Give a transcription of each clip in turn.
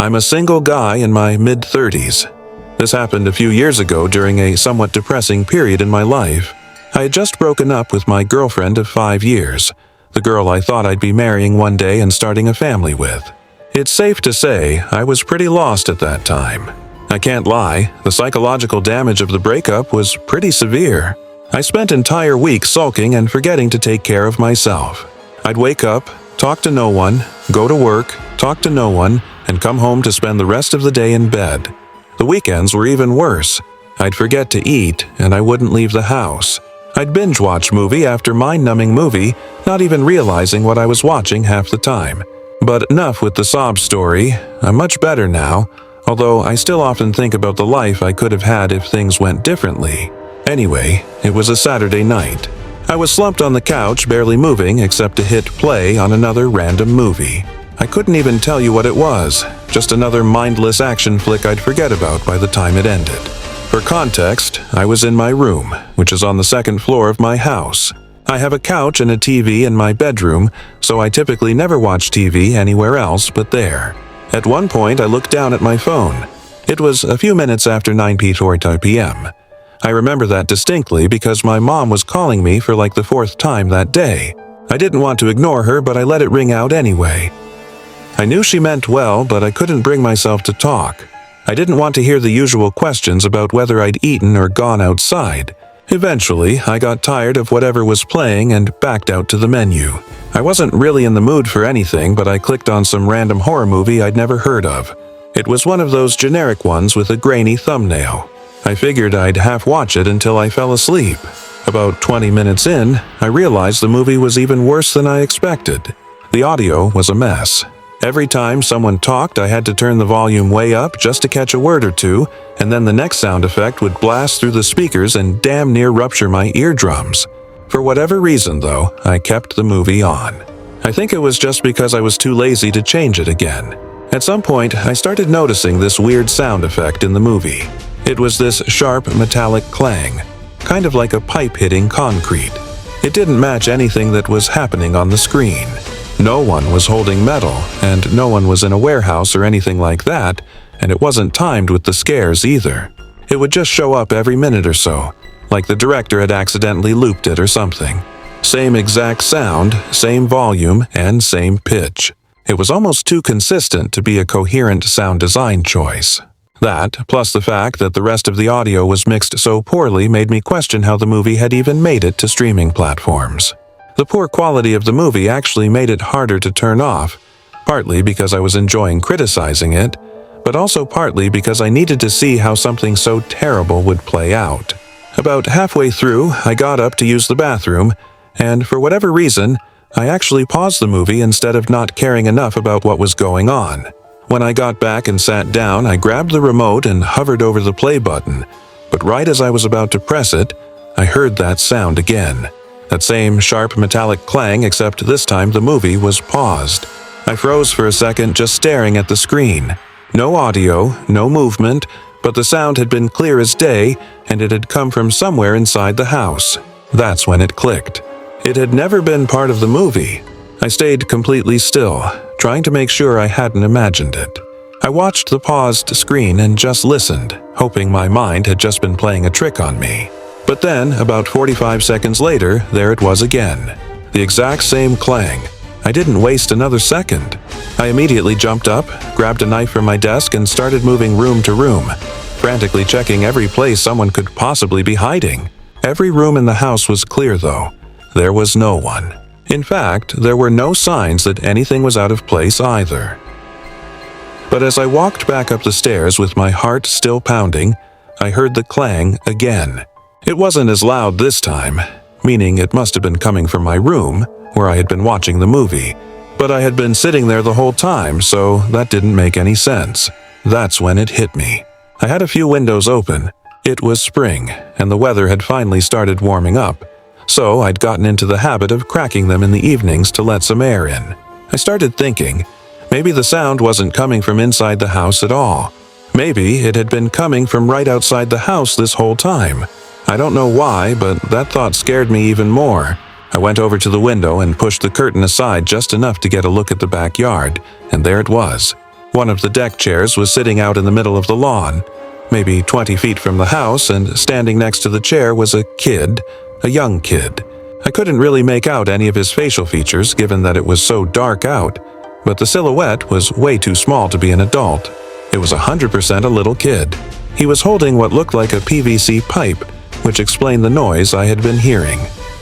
I'm a single guy in my mid-30s. This happened a few years ago during a somewhat depressing period in my life. I had just broken up with my girlfriend of 5 years, the girl I thought I'd be marrying one day and starting a family with. It's safe to say I was pretty lost at that time. I can't lie, the psychological damage of the breakup was pretty severe. I spent entire weeks sulking and forgetting to take care of myself. I'd wake up, talk to no one, go to work, talk to no one, and come home to spend the rest of the day in bed. The weekends were even worse. I'd forget to eat, and I wouldn't leave the house. I'd binge-watch movie after mind-numbing movie, not even realizing what I was watching half the time. But enough with the sob story. I'm much better now, although I still often think about the life I could have had if things went differently. Anyway, it was a Saturday night. I was slumped on the couch, barely moving except to hit play on another random movie. I couldn't even tell you what it was, just another mindless action flick I'd forget about by the time it ended. For context, I was in my room, which is on the second floor of my house. I have a couch and a TV in my bedroom, so I typically never watch TV anywhere else but there. At one point, I looked down at my phone. It was a few minutes after 9:40 p.m. I remember that distinctly because my mom was calling me for like the 4th time that day. I didn't want to ignore her, but I let it ring out anyway. I knew she meant well, but I couldn't bring myself to talk. I didn't want to hear the usual questions about whether I'd eaten or gone outside. Eventually, I got tired of whatever was playing and backed out to the menu. I wasn't really in the mood for anything, but I clicked on some random horror movie I'd never heard of. It was one of those generic ones with a grainy thumbnail. I figured I'd half watch it until I fell asleep. About 20 minutes in, I realized the movie was even worse than I expected. The audio was a mess. Every time someone talked, I had to turn the volume way up just to catch a word or two, and then the next sound effect would blast through the speakers and damn near rupture my eardrums. For whatever reason, though, I kept the movie on. I think it was just because I was too lazy to change it again. At some point, I started noticing this weird sound effect in the movie. It was this sharp metallic clang, kind of like a pipe hitting concrete. It didn't match anything that was happening on the screen. No one was holding metal, and no one was in a warehouse or anything like that, and it wasn't timed with the scares either. It would just show up every minute or so, like the director had accidentally looped it or something. Same exact sound, same volume, and same pitch. It was almost too consistent to be a coherent sound design choice. That, plus the fact that the rest of the audio was mixed so poorly, made me question how the movie had even made it to streaming platforms. The poor quality of the movie actually made it harder to turn off, partly because I was enjoying criticizing it, but also partly because I needed to see how something so terrible would play out. About halfway through, I got up to use the bathroom, and for whatever reason, I actually paused the movie instead of not caring enough about what was going on. When I got back and sat down, I grabbed the remote and hovered over the play button, but right as I was about to press it, I heard that sound again. That same sharp metallic clang, except this time the movie was paused. I froze for a second just staring at the screen. No audio, no movement, but the sound had been clear as day, and it had come from somewhere inside the house. That's when it clicked. It had never been part of the movie. I stayed completely still, trying to make sure I hadn't imagined it. I watched the paused screen and just listened, hoping my mind had just been playing a trick on me. But then, about 45 seconds later, there it was again. The exact same clang. I didn't waste another second. I immediately jumped up, grabbed a knife from my desk, and started moving room to room, frantically checking every place someone could possibly be hiding. Every room in the house was clear, though. There was no one. In fact, there were no signs that anything was out of place either. But as I walked back up the stairs with my heart still pounding, I heard the clang again. It wasn't as loud this time, meaning it must have been coming from my room, where I had been watching the movie. But I had been sitting there the whole time, so that didn't make any sense. That's when it hit me. I had a few windows open. It was spring, and the weather had finally started warming up, so I'd gotten into the habit of cracking them in the evenings to let some air in. I started thinking, maybe the sound wasn't coming from inside the house at all. Maybe it had been coming from right outside the house this whole time. I don't know why, but that thought scared me even more. I went over to the window and pushed the curtain aside just enough to get a look at the backyard, and there it was. One of the deck chairs was sitting out in the middle of the lawn, maybe 20 feet from the house, and standing next to the chair was a kid, a young kid. I couldn't really make out any of his facial features given that it was so dark out, but the silhouette was way too small to be an adult. It was 100% a little kid. He was holding what looked like a PVC pipe, which explained the noise I had been hearing.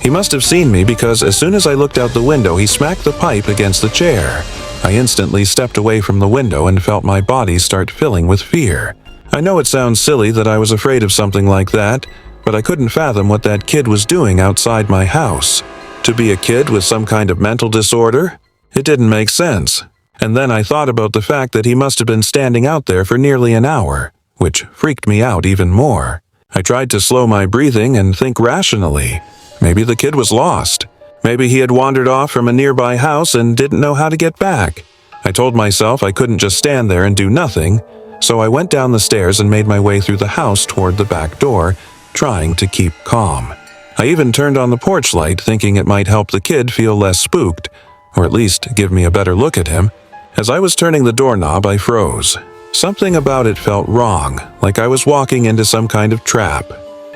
He must have seen me because as soon as I looked out the window, he smacked the pipe against the chair. I instantly stepped away from the window and felt my body start filling with fear. I know it sounds silly that I was afraid of something like that, but I couldn't fathom what that kid was doing outside my house. To be a kid with some kind of mental disorder? It didn't make sense. And then I thought about the fact that he must have been standing out there for nearly an hour, which freaked me out even more. I tried to slow my breathing and think rationally. Maybe the kid was lost. Maybe he had wandered off from a nearby house and didn't know how to get back. I told myself I couldn't just stand there and do nothing, so I went down the stairs and made my way through the house toward the back door, trying to keep calm. I even turned on the porch light, thinking it might help the kid feel less spooked, or at least give me a better look at him. As I was turning the doorknob, I froze. Something about it felt wrong, like I was walking into some kind of trap.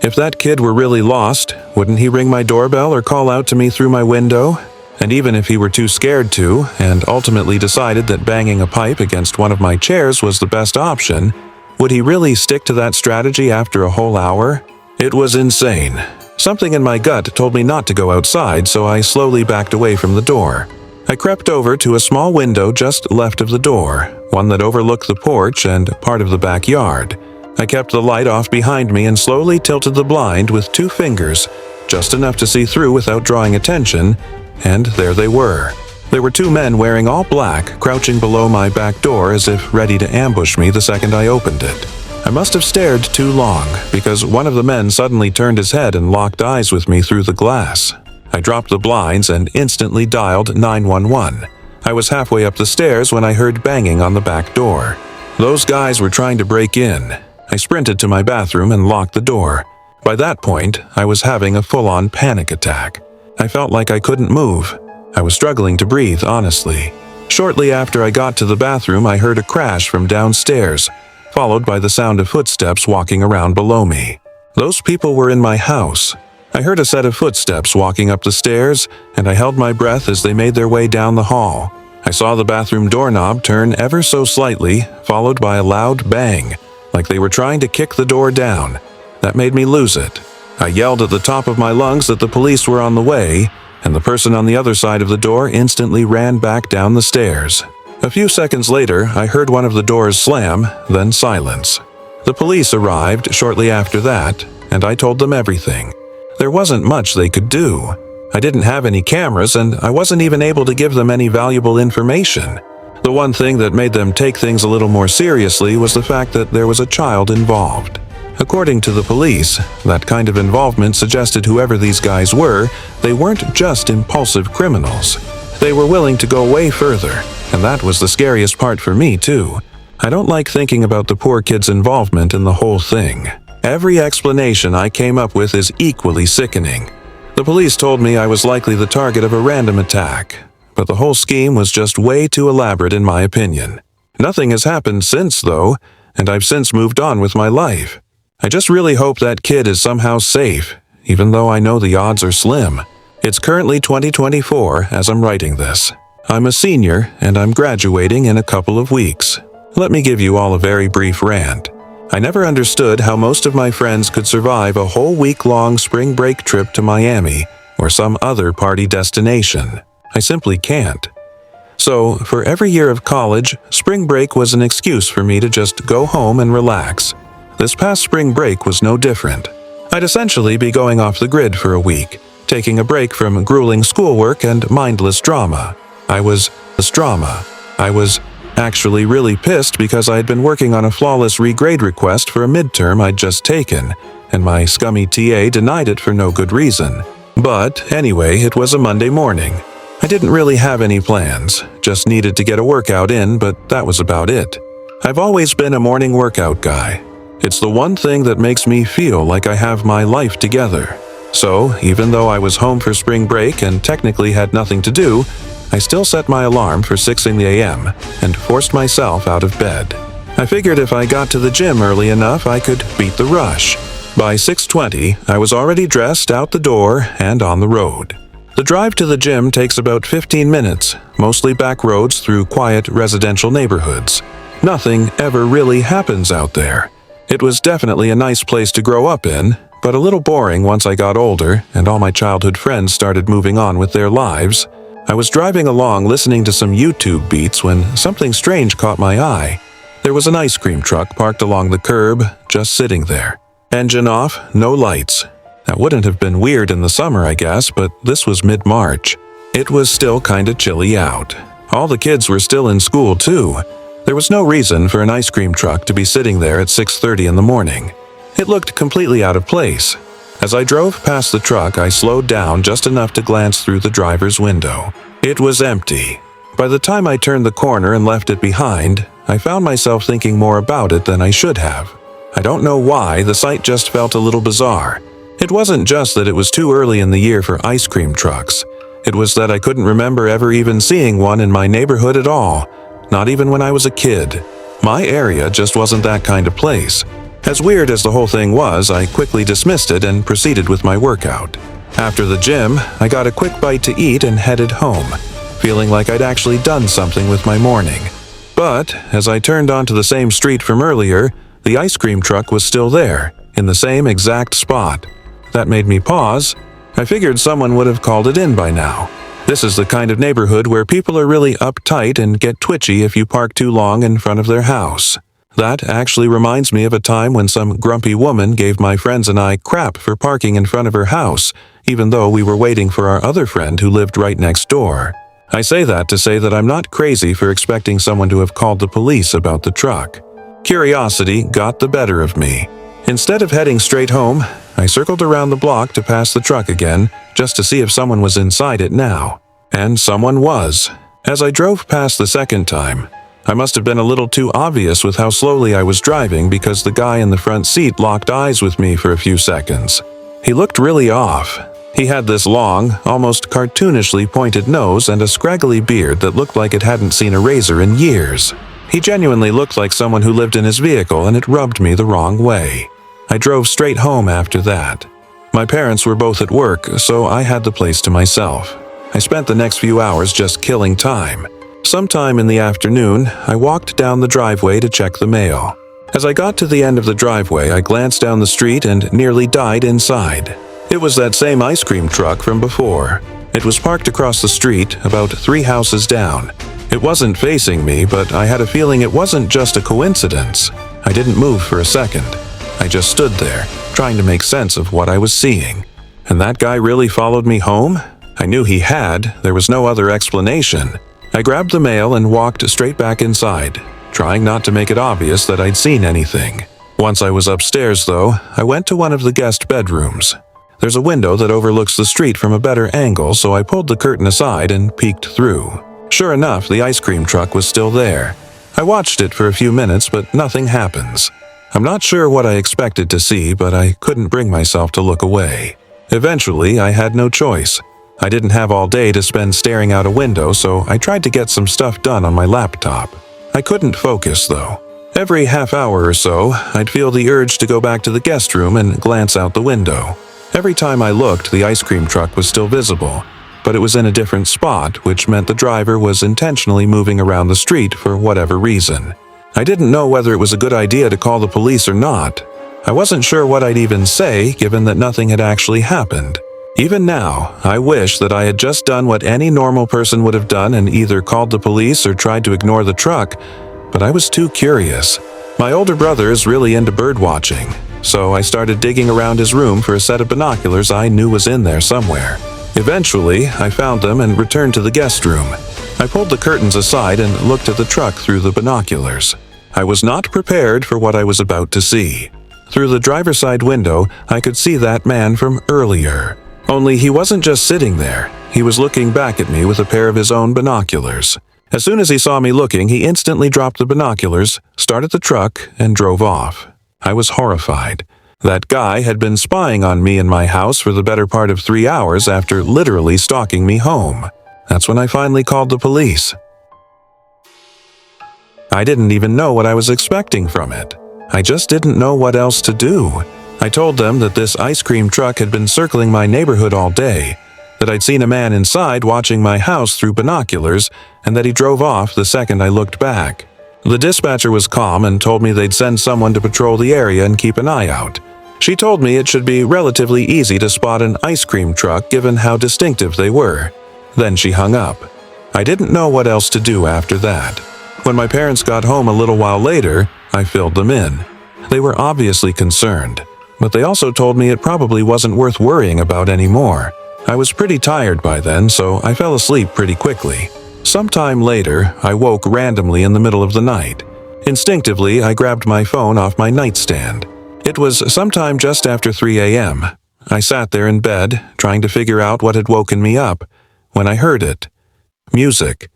If that kid were really lost, wouldn't he ring my doorbell or call out to me through my window? And even if he were too scared to, and ultimately decided that banging a pipe against one of my chairs was the best option, would he really stick to that strategy after a whole hour? It was insane. Something in my gut told me not to go outside, so I slowly backed away from the door. I crept over to a small window just left of the door, one that overlooked the porch and part of the backyard. I kept the light off behind me and slowly tilted the blind with 2 fingers, just enough to see through without drawing attention, and there they were. There were 2 men wearing all black, crouching below my back door as if ready to ambush me the second I opened it. I must have stared too long, because one of the men suddenly turned his head and locked eyes with me through the glass. I dropped the blinds and instantly dialed 911. I was halfway up the stairs when I heard banging on the back door. Those guys were trying to break in. I sprinted to my bathroom and locked the door. By that point, I was having a full-on panic attack. I felt like I couldn't move. I was struggling to breathe, honestly. Shortly after I got to the bathroom, I heard a crash from downstairs, followed by the sound of footsteps walking around below me. Those people were in my house. I heard a set of footsteps walking up the stairs, and I held my breath as they made their way down the hall. I saw the bathroom doorknob turn ever so slightly, followed by a loud bang, like they were trying to kick the door down. That made me lose it. I yelled at the top of my lungs that the police were on the way, and the person on the other side of the door instantly ran back down the stairs. A few seconds later, I heard one of the doors slam, then silence. The police arrived shortly after that, and I told them everything. There wasn't much they could do. I didn't have any cameras, and I wasn't even able to give them any valuable information. The one thing that made them take things a little more seriously was the fact that there was a child involved. According to the police, that kind of involvement suggested whoever these guys were, they weren't just impulsive criminals. They were willing to go way further, and that was the scariest part for me, too. I don't like thinking about the poor kid's involvement in the whole thing. Every explanation I came up with is equally sickening. The police told me I was likely the target of a random attack, but the whole scheme was just way too elaborate in my opinion. Nothing has happened since, though, and I've since moved on with my life. I just really hope that kid is somehow safe, even though I know the odds are slim. It's currently 2024 as I'm writing this. I'm a senior, and I'm graduating in a couple of weeks. Let me give you all a very brief rant. I never understood how most of my friends could survive a whole week-long spring break trip to Miami or some other party destination. I simply can't. So, for every year of college, spring break was an excuse for me to just go home and relax. This past spring break was no different. I'd essentially be going off the grid for a week, taking a break from grueling schoolwork and mindless drama. I was actually really pissed because I had been working on a flawless regrade request for a midterm I'd just taken, and my scummy TA denied it for no good reason. But anyway, it was a Monday morning. I didn't really have any plans, just needed to get a workout in, but that was about it. I've always been a morning workout guy. It's the one thing that makes me feel like I have my life together. So, even though I was home for spring break and technically had nothing to do, I still set my alarm for 6 a.m. and forced myself out of bed. I figured if I got to the gym early enough, I could beat the rush. By 6:20, I was already dressed, out the door, and on the road. The drive to the gym takes about 15 minutes, mostly back roads through quiet residential neighborhoods. Nothing ever really happens out there. It was definitely a nice place to grow up in, but a little boring once I got older and all my childhood friends started moving on with their lives. I was driving along listening to some YouTube beats when something strange caught my eye. There was an ice cream truck parked along the curb, just sitting there. Engine off, no lights. That wouldn't have been weird in the summer, I guess, but this was mid-March. It was still kinda chilly out. All the kids were still in school, too. There was no reason for an ice cream truck to be sitting there at 6:30 in the morning. It looked completely out of place. As I drove past the truck, I slowed down just enough to glance through the driver's window. It was empty. By the time I turned the corner and left it behind, I found myself thinking more about it than I should have. I don't know why, the sight just felt a little bizarre. It wasn't just that it was too early in the year for ice cream trucks. It was that I couldn't remember ever even seeing one in my neighborhood at all, not even when I was a kid. My area just wasn't that kind of place. As weird as the whole thing was, I quickly dismissed it and proceeded with my workout. After the gym, I got a quick bite to eat and headed home, feeling like I'd actually done something with my morning. But as I turned onto the same street from earlier, the ice cream truck was still there, in the same exact spot. That made me pause. I figured someone would have called it in by now. This is the kind of neighborhood where people are really uptight and get twitchy if you park too long in front of their house. That actually reminds me of a time when some grumpy woman gave my friends and I crap for parking in front of her house, even though we were waiting for our other friend who lived right next door. I say that to say that I'm not crazy for expecting someone to have called the police about the truck. Curiosity got the better of me. Instead of heading straight home, I circled around the block to pass the truck again, just to see if someone was inside it now. And someone was. As I drove past the second time, I must have been a little too obvious with how slowly I was driving because the guy in the front seat locked eyes with me for a few seconds. He looked really off. He had this long, almost cartoonishly pointed nose and a scraggly beard that looked like it hadn't seen a razor in years. He genuinely looked like someone who lived in his vehicle, and it rubbed me the wrong way. I drove straight home after that. My parents were both at work, so I had the place to myself. I spent the next few hours just killing time. Sometime in the afternoon, I walked down the driveway to check the mail. As I got to the end of the driveway, I glanced down the street and nearly died inside. It was that same ice cream truck from before. It was parked across the street, about 3 houses down. It wasn't facing me, but I had a feeling it wasn't just a coincidence. I didn't move for a second. I just stood there, trying to make sense of what I was seeing. And that guy really followed me home? I knew he had. There was no other explanation. I grabbed the mail and walked straight back inside, trying not to make it obvious that I'd seen anything. Once I was upstairs, though, I went to one of the guest bedrooms. There's a window that overlooks the street from a better angle, so I pulled the curtain aside and peeked through. Sure enough, the ice cream truck was still there. I watched it for a few minutes, but nothing happens. I'm not sure what I expected to see, but I couldn't bring myself to look away. Eventually, I had no choice. I didn't have all day to spend staring out a window, so I tried to get some stuff done on my laptop. I couldn't focus, though. Every half hour or so, I'd feel the urge to go back to the guest room and glance out the window. Every time I looked, the ice cream truck was still visible, but it was in a different spot, which meant the driver was intentionally moving around the street for whatever reason. I didn't know whether it was a good idea to call the police or not. I wasn't sure what I'd even say, given that nothing had actually happened. Even now, I wish that I had just done what any normal person would have done and either called the police or tried to ignore the truck, but I was too curious. My older brother is really into bird watching, so I started digging around his room for a set of binoculars I knew was in there somewhere. Eventually, I found them and returned to the guest room. I pulled the curtains aside and looked at the truck through the binoculars. I was not prepared for what I was about to see. Through the driver's side window, I could see that man from earlier. Only he wasn't just sitting there. He was looking back at me with a pair of his own binoculars. As soon as he saw me looking, he instantly dropped the binoculars, started the truck, and drove off. I was horrified. That guy had been spying on me in my house for the better part of 3 hours after literally stalking me home. That's when I finally called the police. I didn't even know what I was expecting from it. I just didn't know what else to do. I told them that this ice cream truck had been circling my neighborhood all day, that I'd seen a man inside watching my house through binoculars, and that he drove off the second I looked back. The dispatcher was calm and told me they'd send someone to patrol the area and keep an eye out. She told me it should be relatively easy to spot an ice cream truck given how distinctive they were. Then she hung up. I didn't know what else to do after that. When my parents got home a little while later, I filled them in. They were obviously concerned, but they also told me it probably wasn't worth worrying about anymore. I was pretty tired by then, so I fell asleep pretty quickly. Sometime later, I woke randomly in the middle of the night. Instinctively, I grabbed my phone off my nightstand. It was sometime just after 3 a.m. I sat there in bed, trying to figure out what had woken me up, when I heard it. Music.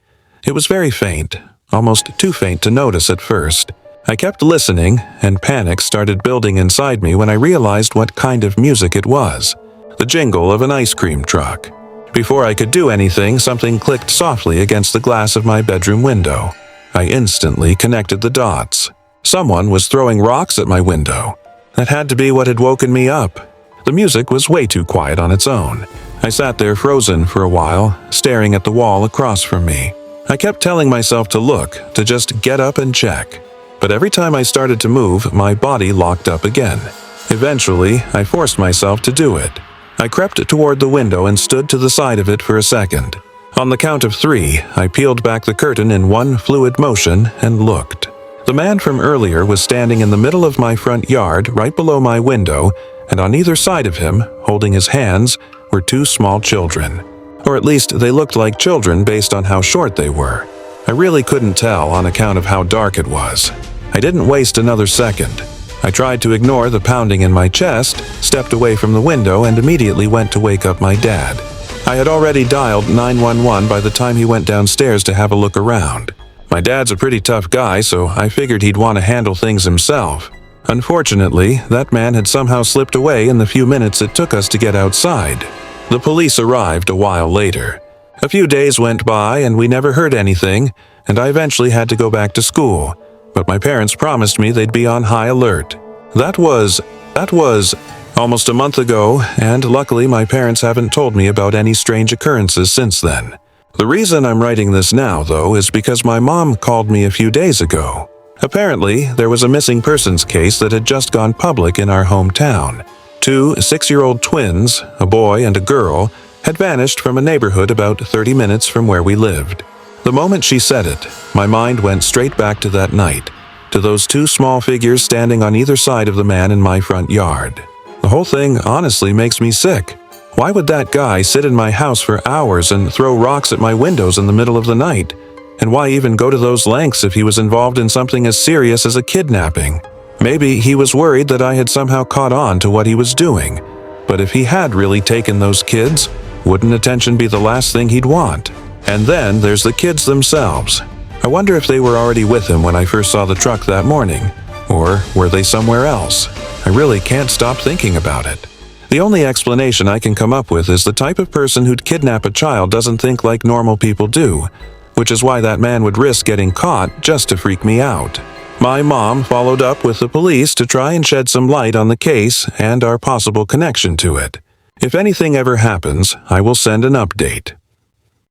It was very faint, almost too faint to notice at first. I kept listening, and panic started building inside me when I realized what kind of music it was. The jingle of an ice cream truck. Before I could do anything, something clicked softly against the glass of my bedroom window. I instantly connected the dots. Someone was throwing rocks at my window. That had to be what had woken me up. The music was way too quiet on its own. I sat there frozen for a while, staring at the wall across from me. I kept telling myself to look, to just get up and check. But every time I started to move, my body locked up again. Eventually, I forced myself to do it. I crept toward the window and stood to the side of it for a second. On the count of 3, I peeled back the curtain in one fluid motion and looked. The man from earlier was standing in the middle of my front yard, right below my window, and on either side of him, holding his hands, were 2 small children. Or at least they looked like children based on how short they were. I really couldn't tell on account of how dark it was. I didn't waste another second. I tried to ignore the pounding in my chest, stepped away from the window, and immediately went to wake up my dad. I had already dialed 911 by the time he went downstairs to have a look around. My dad's a pretty tough guy, so I figured he'd want to handle things himself. Unfortunately, that man had somehow slipped away in the few minutes it took us to get outside. The police arrived a while later. A few days went by and we never heard anything, and I eventually had to go back to school. But my parents promised me they'd be on high alert. That was almost a month ago, and luckily my parents haven't told me about any strange occurrences since then. The reason I'm writing this now, though, is because my mom called me a few days ago. Apparently, there was a missing persons case that had just gone public in our hometown. 2 6-year-old twins, a boy and a girl, had vanished from a neighborhood about 30 minutes from where we lived. The moment she said it, my mind went straight back to that night, to those 2 small figures standing on either side of the man in my front yard. The whole thing honestly makes me sick. Why would that guy sit in my house for hours and throw rocks at my windows in the middle of the night? And why even go to those lengths if he was involved in something as serious as a kidnapping? Maybe he was worried that I had somehow caught on to what he was doing. But if he had really taken those kids, wouldn't attention be the last thing he'd want? And then there's the kids themselves. I wonder if they were already with him when I first saw the truck that morning. Or were they somewhere else? I really can't stop thinking about it. The only explanation I can come up with is the type of person who'd kidnap a child doesn't think like normal people do, which is why that man would risk getting caught just to freak me out. My mom followed up with the police to try and shed some light on the case and our possible connection to it. If anything ever happens, I will send an update.